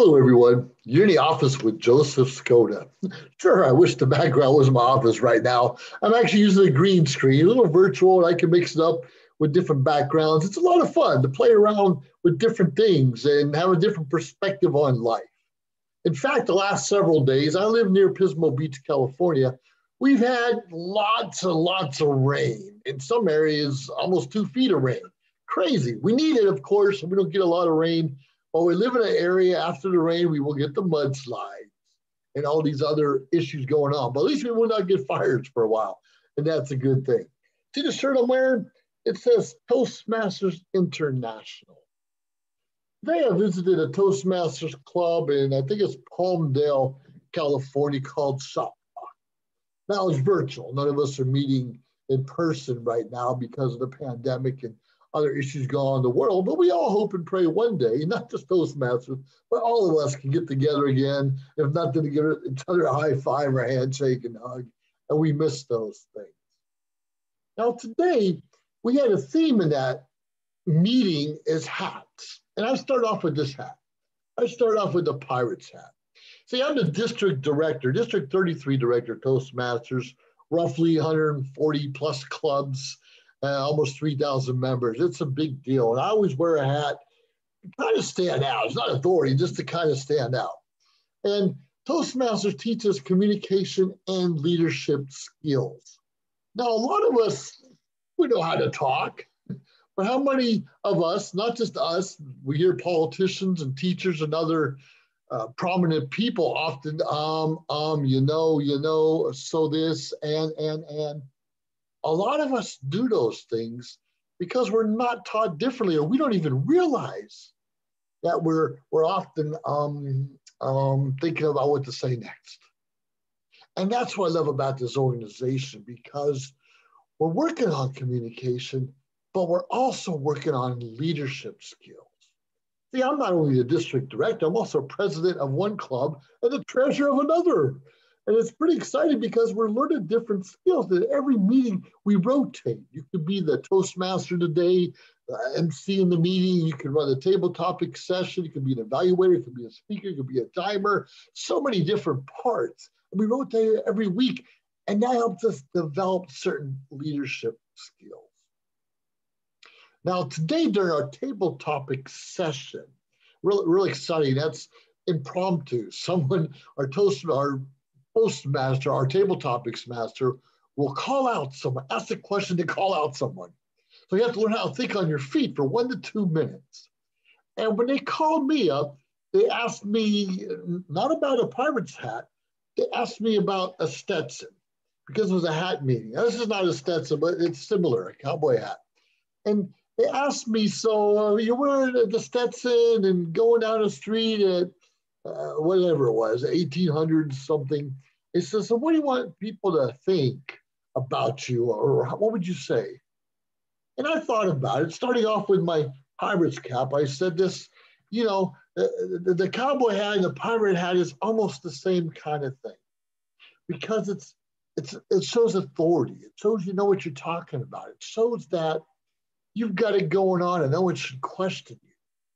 Hello, everyone. You're in the office with Joseph Skoda. Sure, I wish the background was my office right now. I'm actually using a green screen, a little virtual, and I can mix it up with different backgrounds. It's a lot of fun to play around with different things and have a different perspective on life. In fact, the last several days, I live near Pismo Beach, California. We've had lots and lots of rain. In some areas, almost 2 feet of rain. Crazy. We need it, of course. We don't get a lot of rain. But we live in an area after the rain, we will get the mudslides and all these other issues going on. But at least we will not get fires for a while. And that's a good thing. See the shirt I'm wearing? It says Toastmasters International. Today I visited a Toastmasters club in, I think it's Palmdale, California, called Shop Talk. Now it's virtual. None of us are meeting in person right now because of the pandemic and other issues going on in the world, but we all hope and pray one day, not just Toastmasters, but all of us can get together again, if not to give each other a high five or a handshake and hug, and we miss those things. Now today, we had a theme in that meeting is hats, and I start off with this hat. I start off with the Pirates hat. See, I'm the District Director, District 33 Director of Toastmasters, roughly 140 plus clubs, almost 3,000 members. It's a big deal. And I always wear a hat to kind of stand out. It's not authority, just to kind of stand out. And Toastmasters teaches communication and leadership skills. Now, a lot of us, we know how to talk, but how many of us, not just us, we hear politicians and teachers and other prominent people often, so this, and. A lot of us do those things because we're not taught differently, or we don't even realize that we're often thinking about what to say next. And that's what I love about this organization, because we're working on communication, but we're also working on leadership skills. See, I'm not only the district director, I'm also president of one club and the treasurer of another. And it's pretty exciting because we're learning different skills. At every meeting, we rotate. You could be the Toastmaster today, MC in the meeting. You can run a table topic session. You can be an evaluator. You can be a speaker. You can be a timer. So many different parts. And we rotate every week. And that helps us develop certain leadership skills. Now, today during our table topic session, really exciting. That's impromptu. Our Toastmaster, our table topics master, will call out someone, ask a question to call out someone. So you have to learn how to think on your feet for 1 to 2 minutes. And when they called me up, they asked me not about a Pirates hat, they asked me about a Stetson, because it was a hat meeting. Now, this is not a Stetson, but it's similar, a cowboy hat. And they asked me, so you're wearing the Stetson and going down the street at whatever it was, 1800 something. It says, so what do you want people to think about you, or what would you say? And I thought about it, starting off with my Pirates cap. I said this, the cowboy hat and the pirate hat is almost the same kind of thing, because it shows authority. It shows you know what you're talking about. It shows that you've got it going on and no one should question you.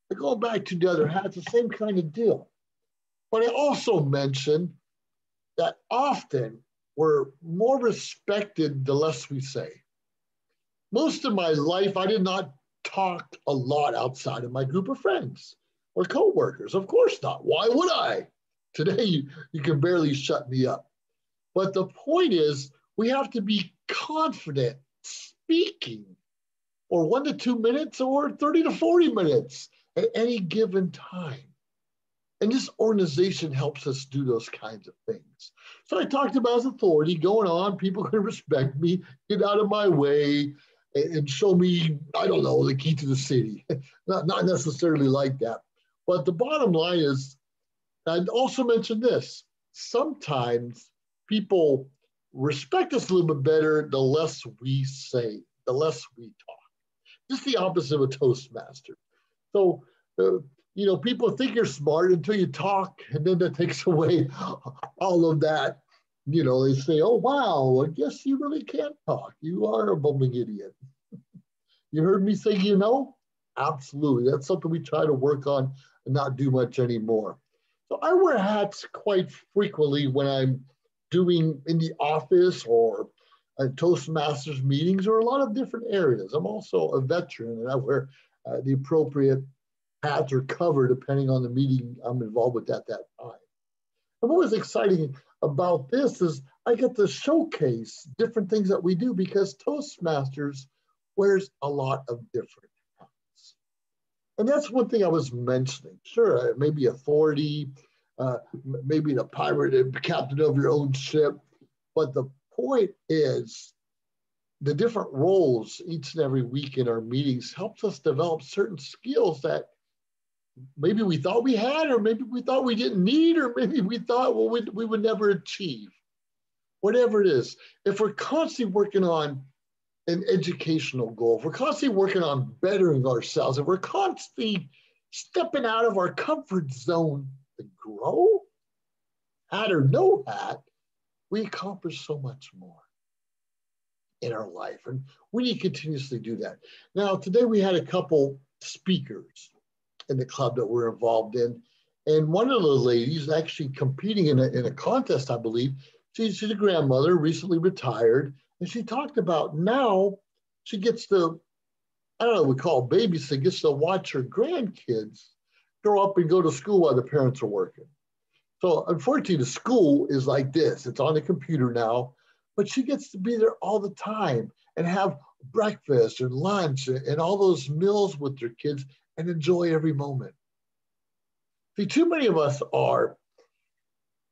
But going back to the other hats, the same kind of deal. But I also mentioned that often we're more respected the less we say. Most of my life, I did not talk a lot outside of my group of friends or coworkers. Of course not. Why would I? Today, you can barely shut me up. But the point is, we have to be confident speaking for 1 to 2 minutes or 30 to 40 minutes at any given time. And this organization helps us do those kinds of things. So I talked about authority going on. People can respect me, get out of my way, and show me, I don't know, the key to the city. Not necessarily like that. But the bottom line is, I'd also mention this. Sometimes people respect us a little bit better the less we say, the less we talk. Just the opposite of a Toastmaster. So, people think you're smart until you talk, and then that takes away all of that. They say, oh, wow, I guess you really can't talk. You are a bumbling idiot. You heard me say, Absolutely. That's something we try to work on and not do much anymore. So I wear hats quite frequently when I'm doing in the office or Toastmasters meetings or a lot of different areas. I'm also a veteran and I wear the appropriate hats or cover depending on the meeting I'm involved with at that time. And what was exciting about this is I get to showcase different things that we do because Toastmasters wears a lot of different hats. And that's one thing I was mentioning. Sure, maybe authority, maybe the pirate and captain of your own ship. But the point is the different roles each and every week in our meetings helps us develop certain skills that maybe we thought we had, or maybe we thought we didn't need, or maybe we thought, well, we would never achieve. Whatever it is, if we're constantly working on an educational goal, if we're constantly working on bettering ourselves, if we're constantly stepping out of our comfort zone to grow, hat or no hat, we accomplish so much more in our life. And we need to continuously do that. Now, today we had a couple speakers in the club that we're involved in. And one of the ladies actually competing in a contest, I believe, she's a grandmother, recently retired. And she talked about now she gets to, I don't know, we call babysit, gets to watch her grandkids grow up and go to school while the parents are working. So unfortunately, the school is like this. It's on the computer now, but she gets to be there all the time and have breakfast and lunch and all those meals with their kids and enjoy every moment. See, too many of us are,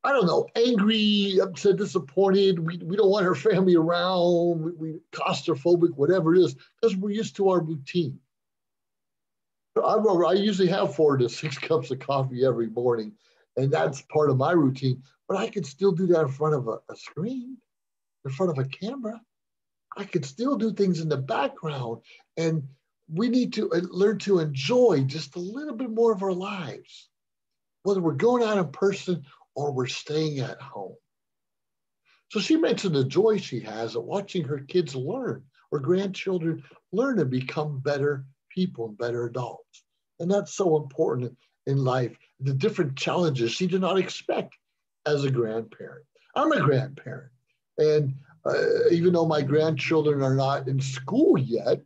I don't know, angry, upset, disappointed. We don't want our family around. We claustrophobic, whatever it is, because we're used to our routine. I usually have 4 to 6 cups of coffee every morning, and that's part of my routine. But I can still do that in front of a screen, in front of a camera. I can still do things in the background, and we need to learn to enjoy just a little bit more of our lives, whether we're going out in person or we're staying at home. So she mentioned the joy she has at watching her kids learn or grandchildren learn and become better people and better adults. And that's so important in life, the different challenges she did not expect as a grandparent. I'm a grandparent, and even though my grandchildren are not in school yet,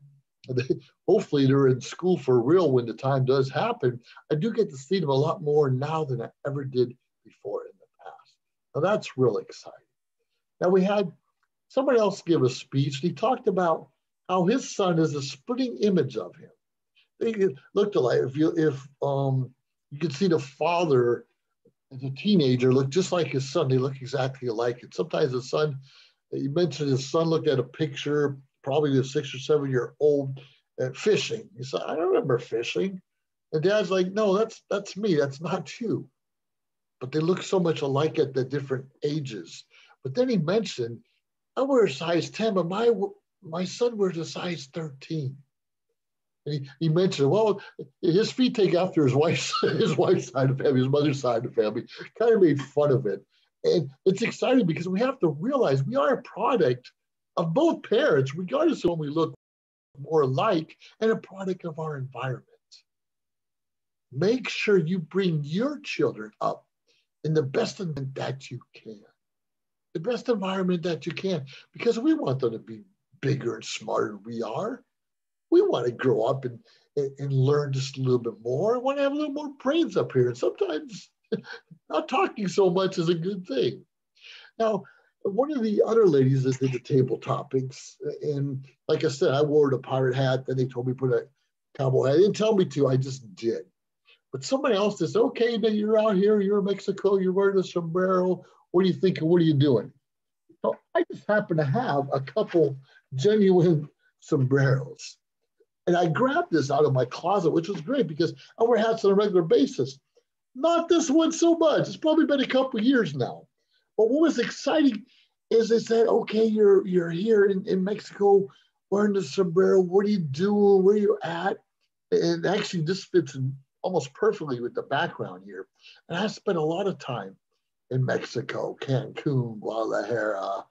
hopefully they're in school for real when the time does happen, I do get to see them a lot more now than I ever did before in the past. Now that's really exciting. Now we had someone else give a speech. He talked about how his son is a splitting image of him. It looked alike. If you could see the father as a teenager look just like his son, they look exactly alike. And sometimes the son, you mentioned his son looked at a picture, probably a 6 or 7 year old, fishing. He said, I remember fishing. And dad's like, no, that's me. That's not you. But they look so much alike at the different ages. But then he mentioned, I wear a size 10, but my son wears a size 13. And he mentioned, well, his feet take after his wife's side of the family, his mother's side of the family. Kind of made fun of it. And it's exciting because we have to realize we are a product of both parents, regardless of when we look more alike, and a product of our environment. Make sure you bring your children up in the best environment that you can. The best environment that you can, because we want them to be bigger and smarter than we are. We want to grow up and learn just a little bit more. I want to have a little more brains up here. And sometimes not talking so much is a good thing. Now, one of the other ladies that did the table topics, and like I said, I wore the pirate hat. Then they told me to put a cowboy hat. They didn't tell me to, I just did. But somebody else says, okay, then you're out here, you're in Mexico, you're wearing a sombrero. What are you thinking? What are you doing? So I just happen to have a couple genuine sombreros. And I grabbed this out of my closet, which was great because I wear hats on a regular basis. Not this one so much. It's probably been a couple of years now. But what was exciting is they said, okay, you're here in Mexico wearing the sombrero. What are you doing? Where are you at? And actually, this fits in almost perfectly with the background here. And I spent a lot of time in Mexico, Cancun, Guadalajara,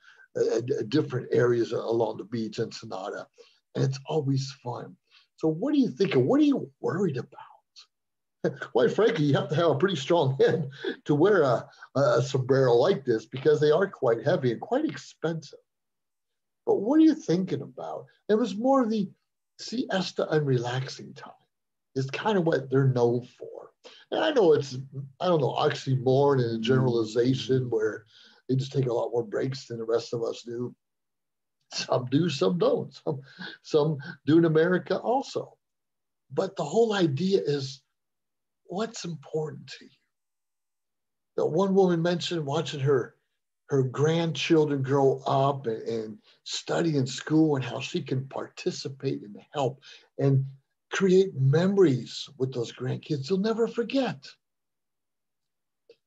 different areas along the beach, Ensenada. And it's always fun. So what are you thinking? What are you worried about? Quite frankly, you have to have a pretty strong head to wear a sombrero like this because they are quite heavy and quite expensive. But what are you thinking about? It was more the siesta and relaxing time. Is kind of what they're known for. And I know it's, I don't know, oxymoron and a generalization where they just take a lot more breaks than the rest of us do. Some do, some don't. Some do in America also. But the whole idea is what's important to you. That one woman mentioned watching her grandchildren grow up and study in school and how she can participate and help and create memories with those grandkids they'll never forget.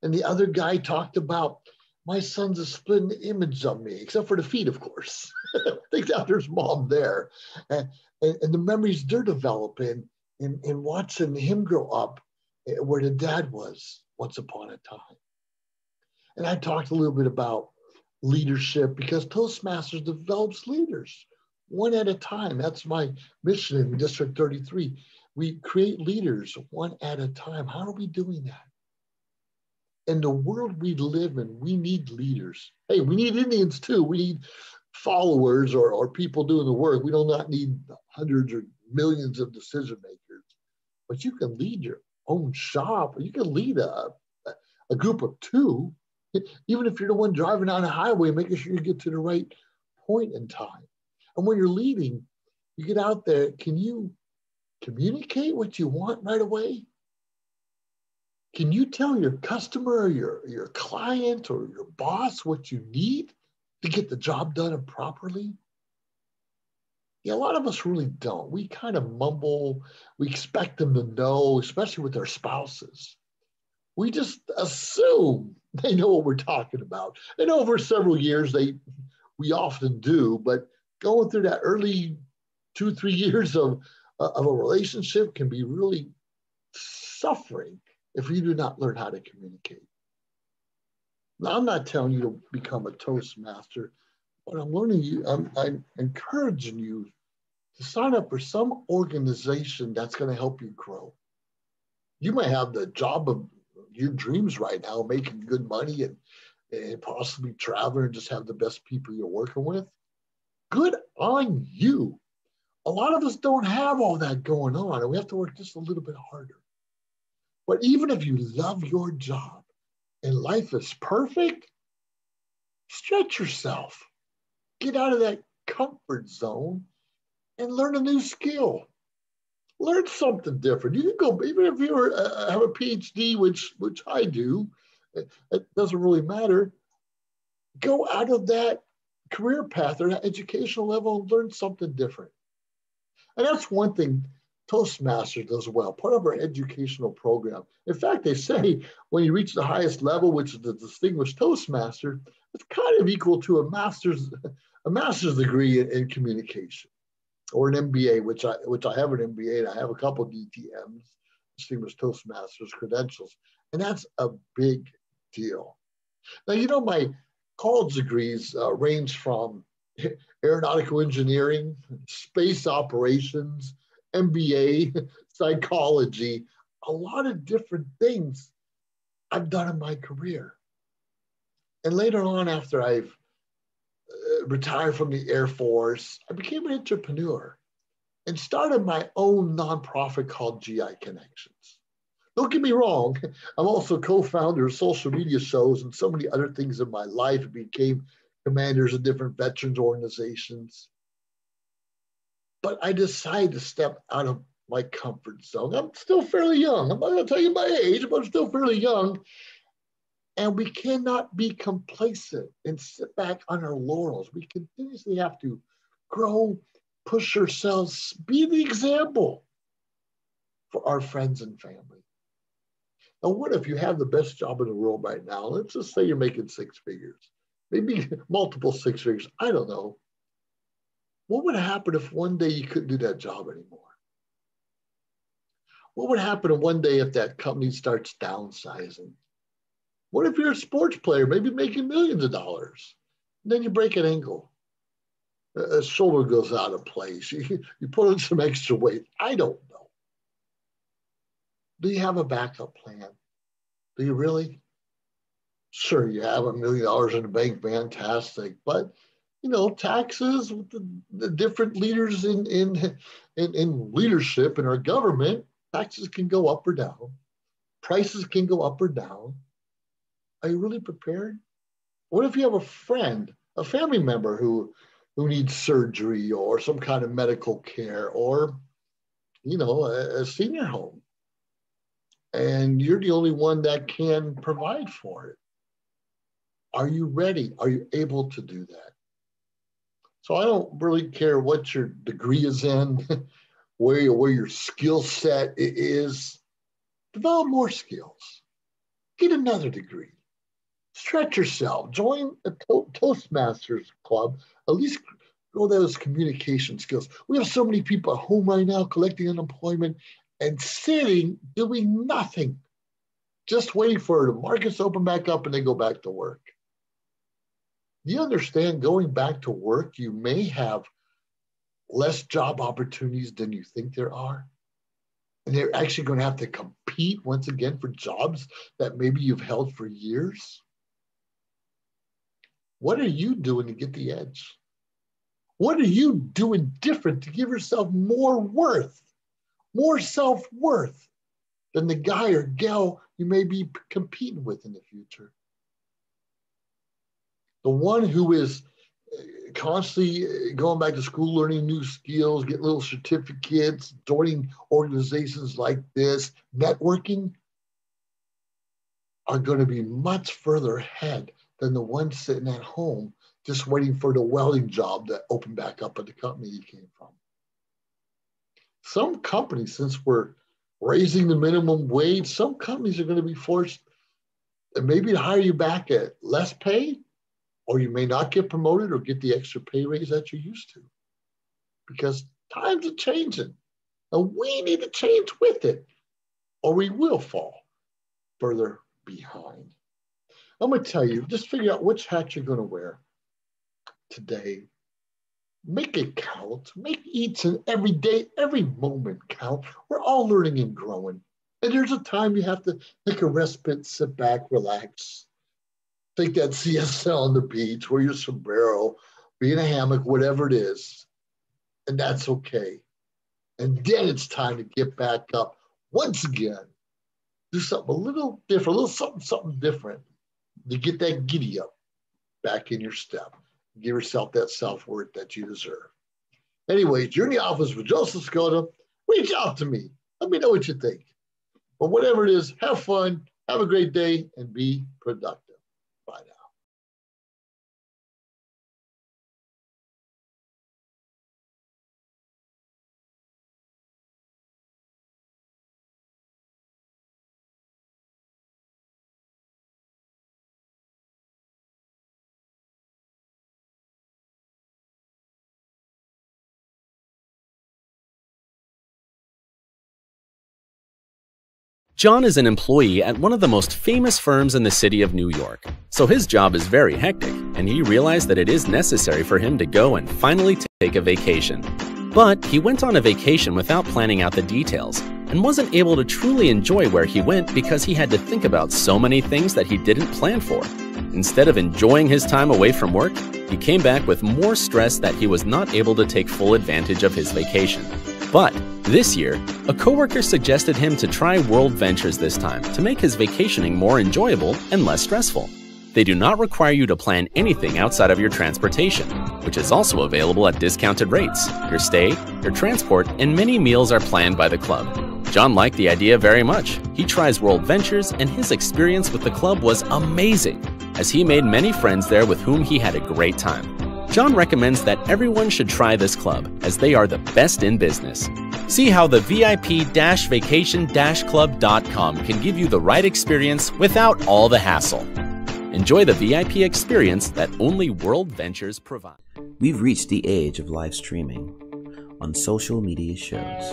And the other guy talked about, my son's a split image of me, except for the feet, of course. Thanks out there's mom there. And the memories they're developing and watching him grow up where the dad was once upon a time. And I talked a little bit about leadership because Toastmasters develops leaders one at a time. That's my mission in District 33. We create leaders one at a time. How are we doing that? In the world we live in, we need leaders. Hey, we need Indians too. We need followers or people doing the work. We do not need hundreds or millions of decision makers. But you can lead your own shop. You can lead a group of two, even if you're the one driving on a highway, making sure you get to the right point in time. And when you're leading, you get out there, can you communicate what you want right away? Can you tell your customer or your client or your boss what you need to get the job done properly? Yeah, a lot of us really don't. We kind of mumble. We expect them to know, especially with their spouses. We just assume they know what we're talking about. And over several years, we often do, but going through that early 2-3 years of a relationship can be really suffering if you do not learn how to communicate. Now, I'm not telling you to become a Toastmaster, but I'm encouraging you to sign up for some organization that's going to help you grow. You might have the job of your dreams right now, making good money and possibly traveling and just have the best people you're working with. Good on you. A lot of us don't have all that going on, and we have to work just a little bit harder. But even if you love your job and life is perfect, stretch yourself. Get out of that comfort zone and learn a new skill. Learn something different. You can go, even if you have a PhD, which I do, it doesn't really matter. Go out of that career path or that educational level and learn something different. And that's one thing Toastmasters does well, part of our educational program. In fact, they say when you reach the highest level, which is the Distinguished Toastmaster, it's kind of equal to a master's degree in communication, or an MBA, which I have an MBA and I have a couple of DTMs, Distinguished Toastmasters credentials, and that's a big deal. Now, you know, my college degrees range from aeronautical engineering, space operations, MBA, psychology, a lot of different things I've done in my career. And later on, after I've retired from the Air Force, I became an entrepreneur and started my own nonprofit called GI Connections. Don't get me wrong, I'm also co-founder of social media shows and so many other things in my life. I became commanders of different veterans organizations. But I decided to step out of my comfort zone. I'm still fairly young. I'm not going to tell you my age, but I'm still fairly young. And we cannot be complacent and sit back on our laurels. We continuously have to grow, push ourselves, be the example for our friends and family. Now, what if you have the best job in the world right now? Let's just say you're making 6 figures, maybe multiple 6 figures. I don't know. What would happen if one day you couldn't do that job anymore? What would happen if one day if that company starts downsizing? What if you're a sports player, maybe making millions of dollars, and then you break an ankle? A shoulder goes out of place. You put on some extra weight. I don't know. Do you have a backup plan? Do you really? Sure, you have $1 million in the bank, fantastic. But taxes with the different leaders in leadership in our government, taxes can go up or down. Prices can go up or down. Are you really prepared? What if you have a friend, a family member who needs surgery or some kind of medical care, or a senior home, and you're the only one that can provide for it? Are you ready? Are you able to do that? So I don't really care what your degree is in, where your skill set is. Develop more skills. Get another degree. Stretch yourself. Join a Toastmasters club. At least grow those communication skills. We have so many people at home right now collecting unemployment and sitting, doing nothing, just waiting for the markets to open back up and they go back to work. Do you understand, going back to work, you may have less job opportunities than you think there are? And they're actually going to have to compete once again for jobs that maybe you've held for years. What are you doing to get the edge? What are you doing different to give yourself more worth, more self-worth than the guy or gal you may be competing with in the future? The one who is constantly going back to school, learning new skills, getting little certificates, joining organizations like this, networking, are going to be much further ahead than the one sitting at home just waiting for the welding job to open back up at the company you came from. Some companies, since we're raising the minimum wage, some companies are going to be forced maybe to hire you back at less pay, or you may not get promoted or get the extra pay raise that you're used to, because times are changing and we need to change with it, or we will fall further behind. I'm going to tell you, just figure out which hat you're going to wear today. Make it count. Make each and every day, every moment count. We're all learning and growing. And there's a time you have to take a respite, sit back, relax. Take that CSL on the beach, wear your sombrero, be in a hammock, whatever it is. And that's okay. And then it's time to get back up once again. Do something a little different, a little something different to get that giddy up back in your step. Give yourself that self-worth that you deserve. Anyways, you're in the office with Joseph Skoda. Reach out to me. Let me know what you think. But whatever it is, have fun, have a great day, and be productive. Bye now. John is an employee at one of the most famous firms in the city of New York, so his job is very hectic, and he realized that it is necessary for him to go and finally take a vacation. But he went on a vacation without planning out the details, and wasn't able to truly enjoy where he went because he had to think about so many things that he didn't plan for. Instead of enjoying his time away from work, he came back with more stress that he was not able to take full advantage of his vacation. But this year, a coworker suggested him to try World Ventures this time to make his vacationing more enjoyable and less stressful. They do not require you to plan anything outside of your transportation, which is also available at discounted rates. Your stay, your transport, and many meals are planned by the club. John liked the idea very much. He tries World Ventures, and his experience with the club was amazing, as he made many friends there with whom he had a great time. John recommends that everyone should try this club, as they are the best in business. See how the VIP-vacation-club.com can give you the right experience without all the hassle. Enjoy the VIP experience that only World Ventures provide. We've reached the age of live streaming on social media shows.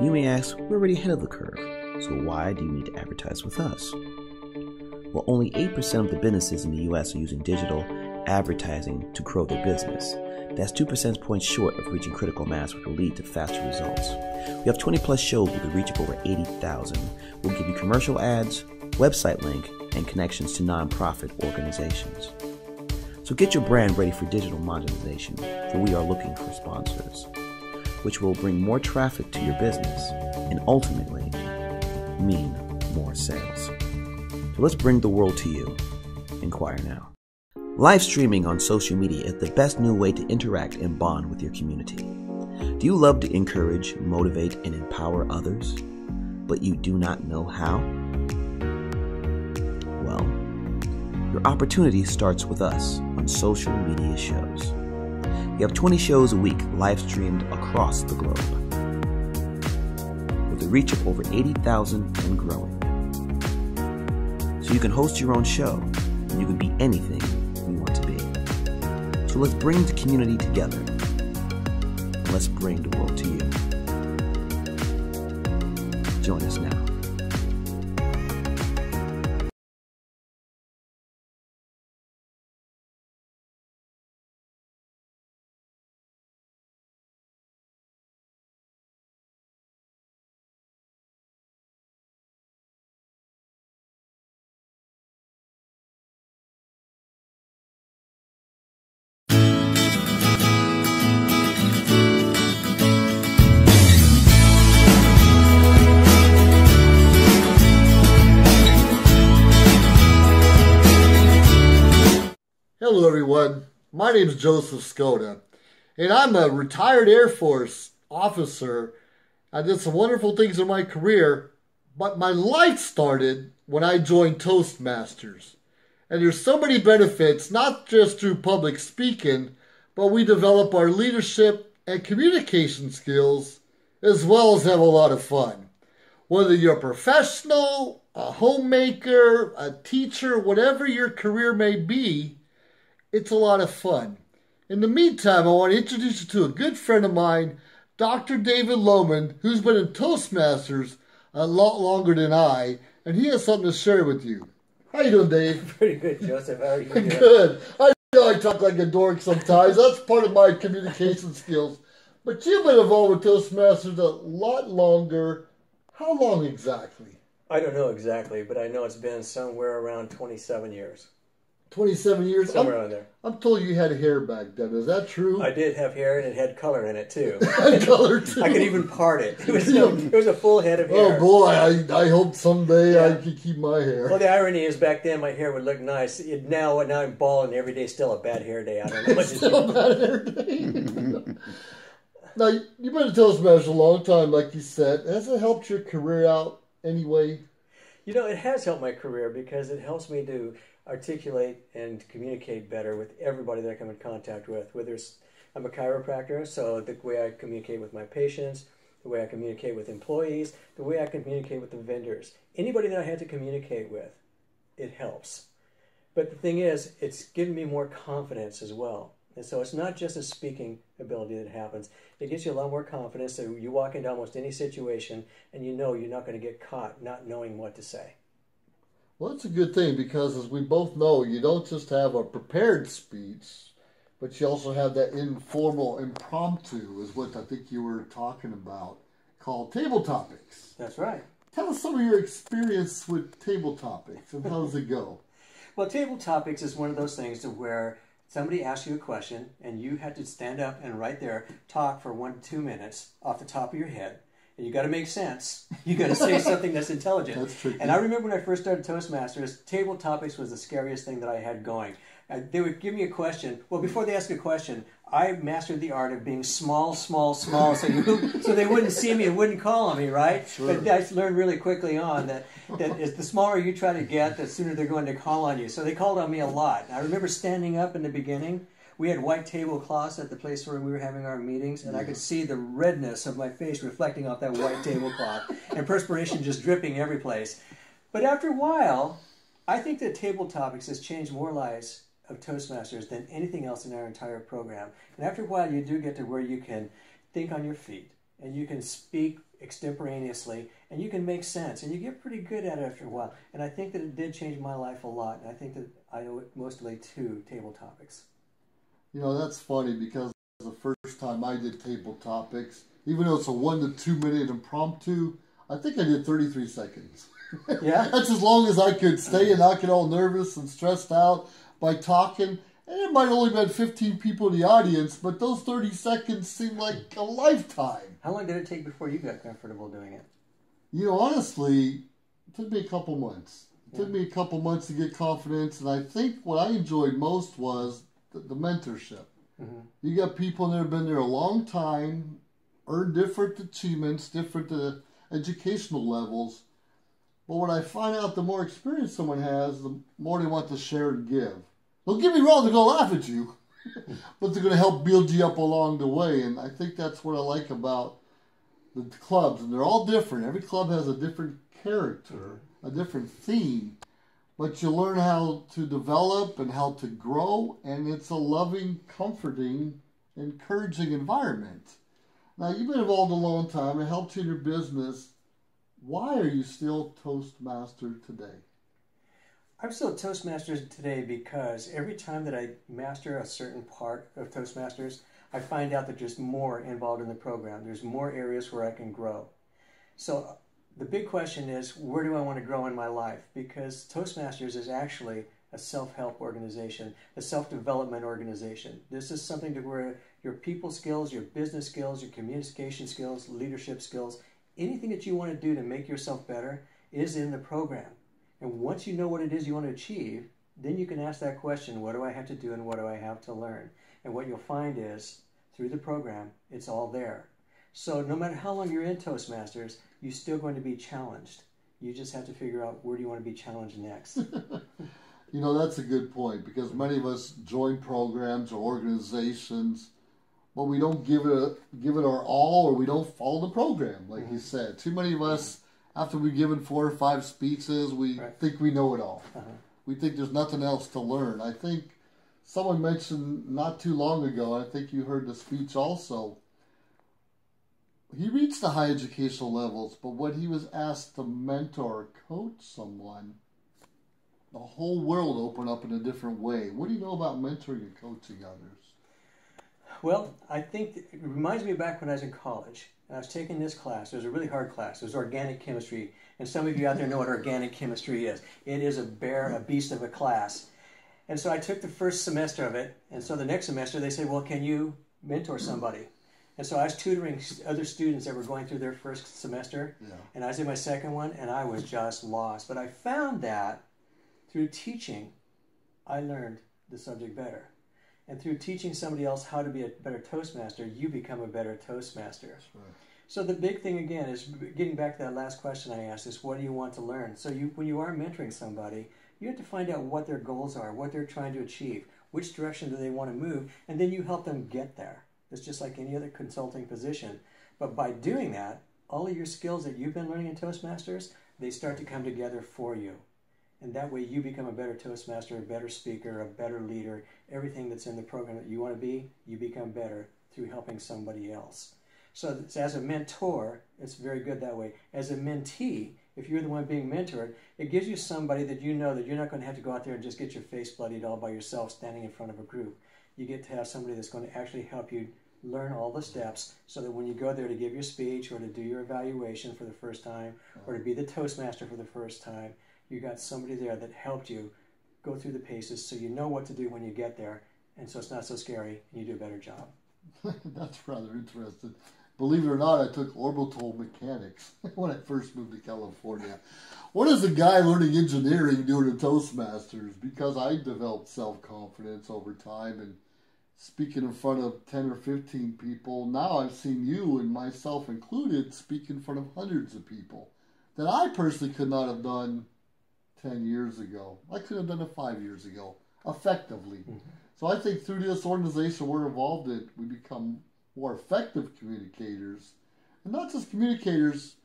You may ask, we're already ahead of the curve, so why do you need to advertise with us? Well, only 8% of the businesses in the US are using digital advertising to grow their business. That's 2 percentage points short of reaching critical mass, which will lead to faster results. We have 20 plus shows with a reach of over 80,000. We'll give you commercial ads, website link, and connections to nonprofit organizations. So get your brand ready for digital monetization, for we are looking for sponsors, which will bring more traffic to your business and ultimately mean more sales. So let's bring the world to you. Inquire now. Live streaming on social media is the best new way to interact and bond with your community. Do you love to encourage, motivate, and empower others, but you do not know how? Well, your opportunity starts with us on social media shows. We have 20 shows a week live streamed across the globe, with a reach of over 80,000 and growing. So you can host your own show, and you can be anything you want to be. So let's bring the community together, and let's bring the world to you. Join us now. Hello everyone, my name is Joseph Skoda, and I'm a retired Air Force officer. I did some wonderful things in my career, but my life started when I joined Toastmasters. And there's so many benefits, not just through public speaking, but we develop our leadership and communication skills, as well as have a lot of fun. Whether you're a professional, a homemaker, a teacher, whatever your career may be, it's a lot of fun. In the meantime, I want to introduce you to a good friend of mine, Dr. David Lohmann, who's been in Toastmasters a lot longer than I, and he has something to share with you. How you doing, Dave? Pretty good, Joseph. How are you doing? Good. I know I talk like a dork sometimes. That's part of my communication skills. But you've been involved with Toastmasters a lot longer. How long exactly? I don't know exactly, but I know it's been somewhere around 27 years. 27 years? Somewhere around there. I'm told you had hair back then. Is that true? I did have hair, and it had color in it, too. Had color, too? I could even part it. It was a full head of hair. Oh, boy. I hope someday I could keep my hair. Well, the irony is back then my hair would look nice. Now I'm bald, and every day's still a bad hair day. I don't know what to do. Still a bad hair day. Now, you've been a Toastmaster a long time, like you said. Has it helped your career out anyway? You know, it has helped my career because it helps me to articulate and communicate better with everybody that I come in contact with. Whether I'm a chiropractor, so the way I communicate with my patients, the way I communicate with employees, the way I communicate with the vendors. Anybody that I had to communicate with, it helps. But the thing is, it's given me more confidence as well. And so it's not just a speaking ability that happens. It gives you a lot more confidence that you walk into almost any situation and you know you're not going to get caught not knowing what to say. Well, it's a good thing because, as we both know, you don't just have a prepared speech, but you also have that informal, impromptu, is what I think you were talking about, called table topics. That's right. Tell us some of your experience with table topics and how does it go? Well, table topics is one of those things to where somebody asks you a question and you have to stand up and right there talk for 1 to 2 minutes off the top of your head. And you got to make sense. You got to say something that's intelligent. That's tricky. And I remember when I first started Toastmasters, table topics was the scariest thing that I had going. They would give me a question. Well, before they ask a question, I mastered the art of being small, so they wouldn't see me and wouldn't call on me, right? Sure. But I learned really quickly on that is the smaller you try to get, the sooner they're going to call on you. So they called on me a lot. And I remember standing up in the beginning. We had white tablecloths at the place where we were having our meetings, and I could see the redness of my face reflecting off that white tablecloth, and perspiration just dripping every place. But after a while, I think that table topics has changed more lives of Toastmasters than anything else in our entire program. And after a while, you do get to where you can think on your feet, and you can speak extemporaneously, and you can make sense, and you get pretty good at it after a while. And I think that it did change my life a lot, and I think that I owe it mostly to table topics. You know, that's funny because first time I did table topics. Even though it's a 1 to 2 minute impromptu, I think I did 33 seconds. Yeah? That's as long as I could stay and not get all nervous and stressed out by talking. And it might only been 15 people in the audience, but those 30 seconds seemed like a lifetime. How long did it take before you got comfortable doing it? You know, honestly, it took me a couple months. It took me a couple months to get confidence, and I think what I enjoyed most was the mentorship. Mm-hmm. You got people that have been there a long time, earned different achievements, different educational levels. But what I find out, the more experience someone has, the more they want to share and give. Don't get me wrong, they're going to laugh at you, but they're going to help build you up along the way. And I think that's what I like about the clubs. And they're all different. Every club has a different character, a different theme. But you learn how to develop and how to grow. And it's a loving, comforting, encouraging environment. Now, you've been involved a long time. It helped you in your business. Why are you still Toastmaster today? I'm still Toastmasters today because every time that I master a certain part of Toastmasters, I find out that there's more involved in the program. There's more areas where I can grow. So the big question is, where do I want to grow in my life? Because Toastmasters is actually a self-help organization, a self-development organization. This is something to where your people skills, your business skills, your communication skills, leadership skills, anything that you want to do to make yourself better is in the program. And once you know what it is you want to achieve, then you can ask that question, what do I have to do and what do I have to learn? And what you'll find is, through the program, it's all there. So no matter how long you're in Toastmasters, you're still going to be challenged. You just have to figure out, where do you want to be challenged next? You know, that's a good point, because many of us join programs or organizations, but we don't give it our all, or we don't follow the program, like you said. Too many of us, after we've given 4 or 5 speeches, we think we know it all. We think there's nothing else to learn. I think someone mentioned not too long ago, I think you heard the speech also, he reached the high educational levels, but when he was asked to mentor or coach someone, the whole world opened up in a different way. What do you know about mentoring and coaching others? Well, I think it reminds me back when I was in college. I was taking this class. It was a really hard class. It was organic chemistry. And some of you out there know what organic chemistry is. It is a beast of a class. And so I took the first semester of it. And so the next semester they said, well, can you mentor somebody? And so I was tutoring other students that were going through their first semester. Yeah. And I was in my second one, and I was just lost. But I found that through teaching, I learned the subject better. And through teaching somebody else how to be a better Toastmaster, you become a better Toastmaster. Right. So the big thing, again, is getting back to that last question I asked, is what do you want to learn? So when you are mentoring somebody, you have to find out what their goals are, what they're trying to achieve, which direction do they want to move, and then you help them get there. It's just like any other consulting position. But by doing that, all of your skills that you've been learning in Toastmasters, they start to come together for you. And that way you become a better Toastmaster, a better speaker, a better leader. Everything that's in the program that you want to be, you become better through helping somebody else. So as a mentor, it's very good that way. As a mentee, if you're the one being mentored, it gives you somebody that you know that you're not going to have to go out there and just get your face bloodied all by yourself standing in front of a group. You get to have somebody that's going to actually help you learn all the steps so that when you go there to give your speech or to do your evaluation for the first time or to be the Toastmaster for the first time, you got somebody there that helped you go through the paces so you know what to do when you get there, and so it's not so scary and you do a better job. That's rather interesting. Believe it or not, I took orbital mechanics when I first moved to California. What is a guy learning engineering doing a Toastmasters? Because I developed self-confidence over time and speaking in front of 10 or 15 people. Now I've seen you, and myself included, speak in front of hundreds of people that I personally could not have done 10 years ago. I could have done it 5 years ago, effectively. Mm-hmm. So I think through this organization we're involved in, we become more effective communicators. And not just communicators,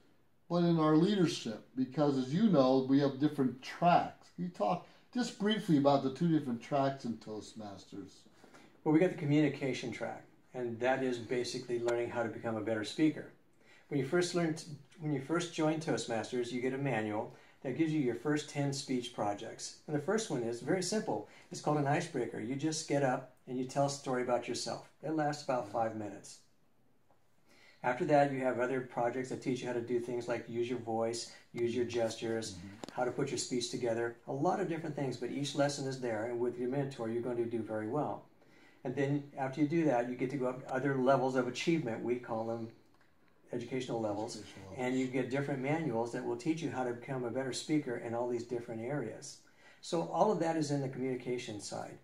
but in our leadership. Because as you know, we have different tracks. Can you talk just briefly about the 2 different tracks in Toastmasters? Well, we got the communication track, and that is basically learning how to become a better speaker. When you first join Toastmasters, you get a manual that gives you your first 10 speech projects. And the first one is very simple. It's called an icebreaker. You just get up and you tell a story about yourself. It lasts about 5 minutes. After that, you have other projects that teach you how to do things like use your voice, use your gestures, how to put your speech together, a lot of different things, but each lesson is there, and with your mentor, you're going to do very well. And then after you do that, you get to go up to other levels of achievement. We call them educational levels, and you get different manuals that will teach you how to become a better speaker in all these different areas. So all of that is in the communication side.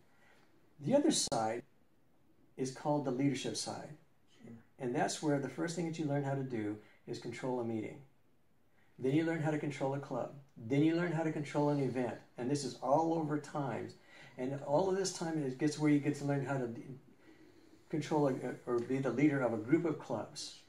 The other side is called the leadership side. And that's where the first thing that you learn how to do is control a meeting. Then you learn how to control a club. Then you learn how to control an event. And this is all over time. And all of this time, it gets where you get to learn how to control or be the leader of a group of clubs.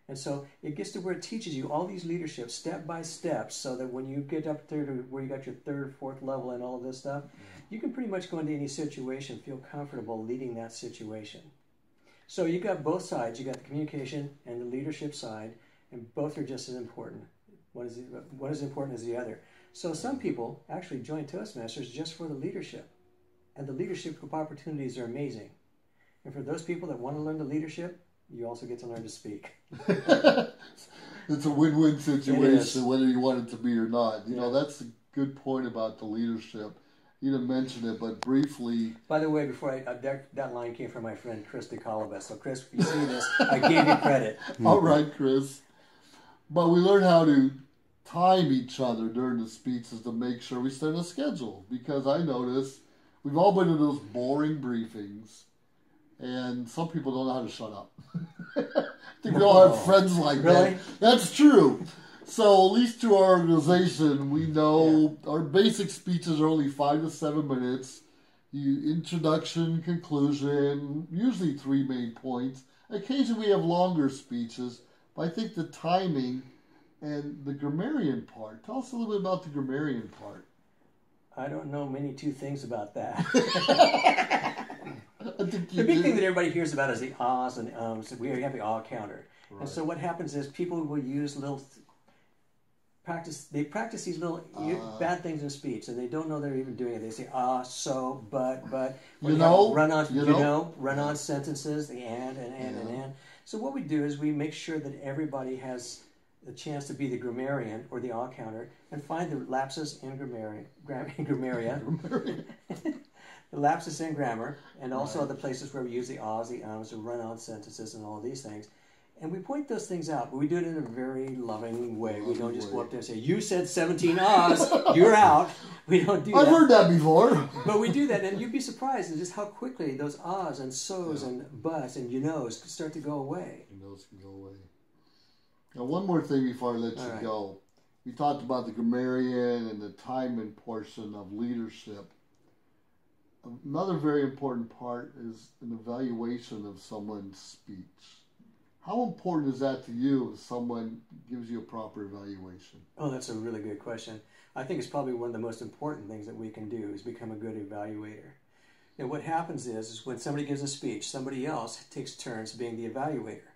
And so it gets to where it teaches you all these leadership step by step, so that when you get up there to where you got your third, fourth level and all of this stuff, you can pretty much go into any situation, feel comfortable leading that situation. So you got both sides. You got the communication and the leadership side, and both are just as important. One is important as the other. So some people actually join Toastmasters just for the leadership, and the leadership opportunities are amazing. And for those people that want to learn the leadership, you also get to learn to speak. It's a win-win situation, whether you want it to be or not. You know, that's a good point about the leadership. You didn't mention it, but briefly... By the way, before that line came from my friend Chris DeCalabas. So Chris, if you see this, I gave you credit. All right, Chris. But we learn how to time each other during the speeches to make sure we stay on a schedule. Because I notice we've all been in those boring briefings, and some people don't know how to shut up. I think we all have friends like that. That's true. So at least to our organization, we know our basic speeches are only 5 to 7 minutes. Introduction, conclusion, usually 3 main points. Occasionally we have longer speeches, but I think the timing and the grammarian part. Tell us a little bit about the grammarian part. I don't know many two things about that. The big thing that everybody hears about is the ahs and ums. We have the ah counter. Right. And so what happens is people will use little... They practice these little bad things in speech, and they don't know they're even doing it. They say so, but, run-on sentences, the and. So what we do is we make sure that everybody has the chance to be the grammarian or the ah counter and find the lapses in grammaria, the lapses in grammar, and also the places where we use the ahs, the ums, the run-on sentences, and all of these things. And we point those things out, but we do it in a very loving way. We don't just go up there and say, you said 17 ahs, you're out. We don't do that. I've heard that before. But we do that, and you'd be surprised at just how quickly those ahs and so's and buts and you knows start to go away. You knows can go away. Now, one more thing before I let you go. We talked about the grammarian and the timing portion of leadership. Another very important part is an evaluation of someone's speech. How important is that to you if someone gives you a proper evaluation? Oh, that's a really good question. I think it's probably one of the most important things that we can do is become a good evaluator. And what happens is when somebody gives a speech, somebody else takes turns being the evaluator.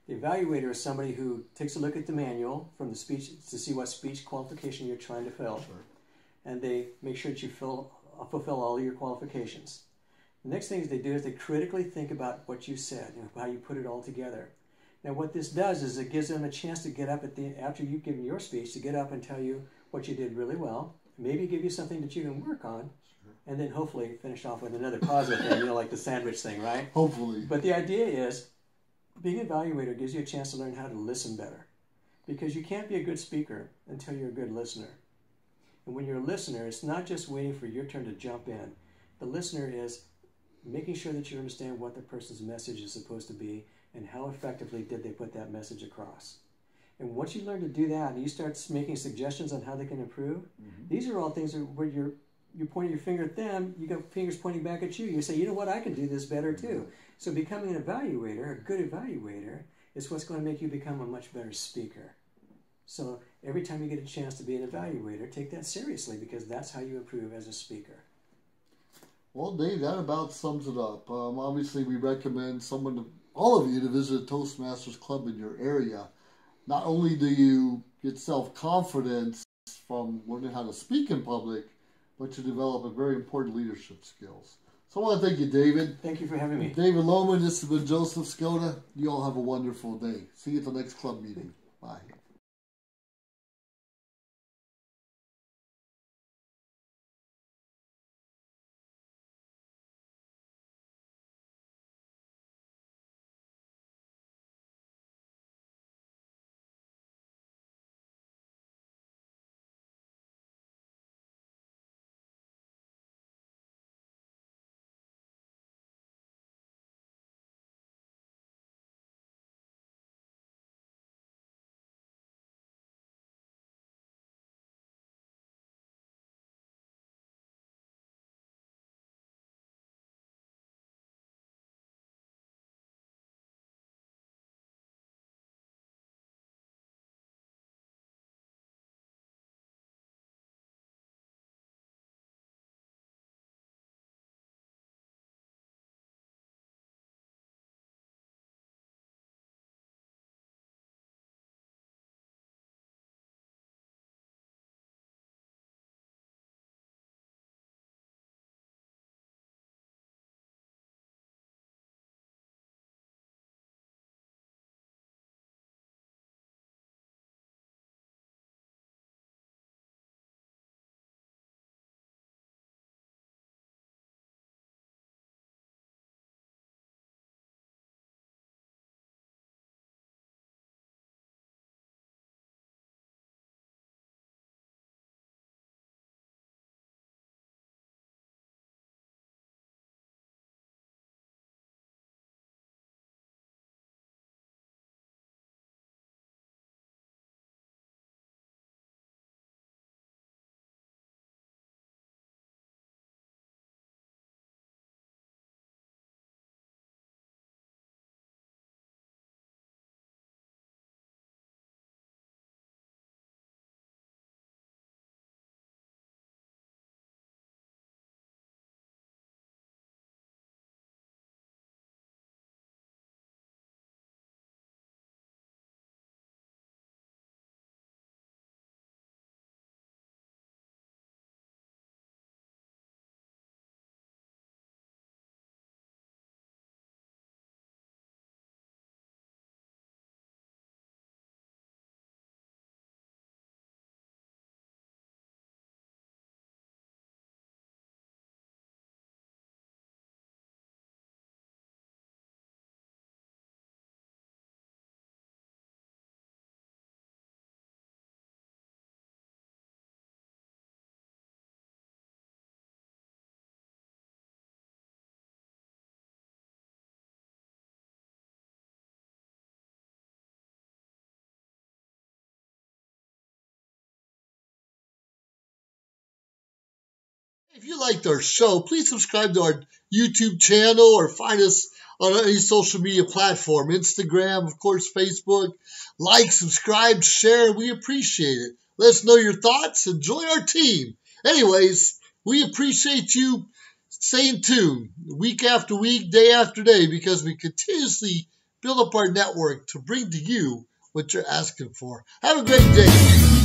The evaluator is somebody who takes a look at the manual from the speech to see what speech qualification you're trying to fill. Sure. And they make sure that you fulfill all your qualifications. The next thing they do is they critically think about what you said, how you put it all together. Now what this does is it gives them a chance to get up after you've given your speech, to get up and tell you what you did really well, maybe give you something that you can work on, and then hopefully finish off with another positive thing, like the sandwich thing, right? Hopefully. But the idea is, being an evaluator gives you a chance to learn how to listen better, because you can't be a good speaker until you're a good listener. And when you're a listener, it's not just waiting for your turn to jump in. The listener is making sure that you understand what the person's message is supposed to be, and how effectively did they put that message across. And once you learn to do that, and you start making suggestions on how they can improve, these are all things where you're pointing your finger at them, you got fingers pointing back at you. You say, you know what, I can do this better too. So becoming an evaluator, a good evaluator, is what's going to make you become a much better speaker. So every time you get a chance to be an evaluator, take that seriously, because that's how you improve as a speaker. Well, Dave, that about sums it up. Obviously, we recommend all of you to visit a Toastmasters club in your area. Not only do you get self-confidence from learning how to speak in public, but you develop a very important leadership skills. So I want to thank you, David. Thank you for having me. David Lohmann, this has been Joseph Skoda. You all have a wonderful day. See you at the next club meeting. Bye. If you liked our show, please subscribe to our YouTube channel or find us on any social media platform, Instagram, of course, Facebook. Like, subscribe, share. We appreciate it. Let us know your thoughts and join our team. Anyways, we appreciate you staying tuned week after week, day after day, because we continuously build up our network to bring to you what you're asking for. Have a great day.